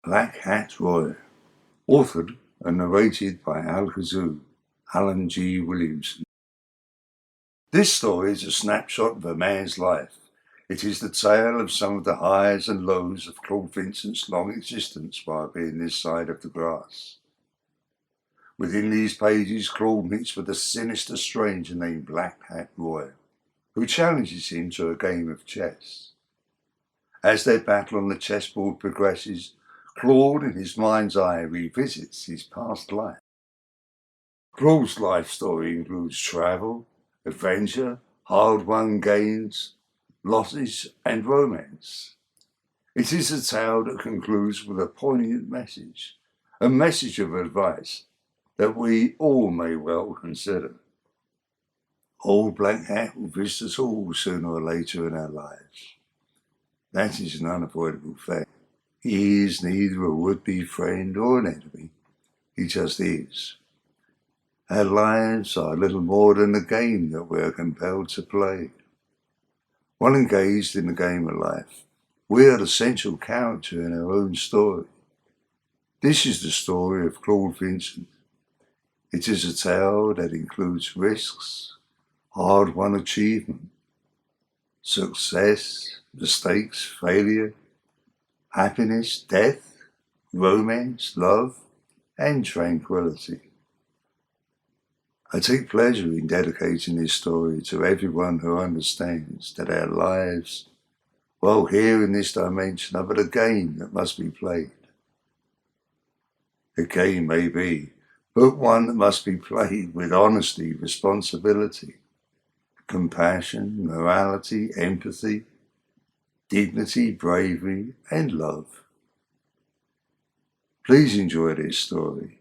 Black Hat Roy, authored and narrated by Cazu, Alan G. Williamson. This story is a snapshot of a man's life. It is the tale of some of the highs and lows of Claude Vincent's long existence while being this side of the grass. Within these pages, Claude meets with a sinister stranger named Black Hat Roy, who challenges him to a game of chess. As their battle on the chessboard progresses, Claude, in his mind's eye, revisits his past life. Claude's life story includes travel, adventure, hard-won gains, losses, and romance. It is a tale that concludes with a poignant message, a message of advice that we all may well consider. Old Black Hat will visit us all sooner or later in our lives. That is an unavoidable fact. He is neither a would-be friend or an enemy. He just is. Our lives are little more than a game that we are compelled to play. While engaged in the game of life, we are the central character in our own story. This is the story of Claude Vincent. It is a tale that includes risks, hard-won achievement, success, mistakes, failure, happiness, death, romance, love, and tranquillity. I take pleasure in dedicating this story to everyone who understands that our lives, while here in this dimension, are but a game that must be played. A game may be, but one that must be played with honesty, responsibility, compassion, morality, empathy, dignity, bravery, and love. Please enjoy this story.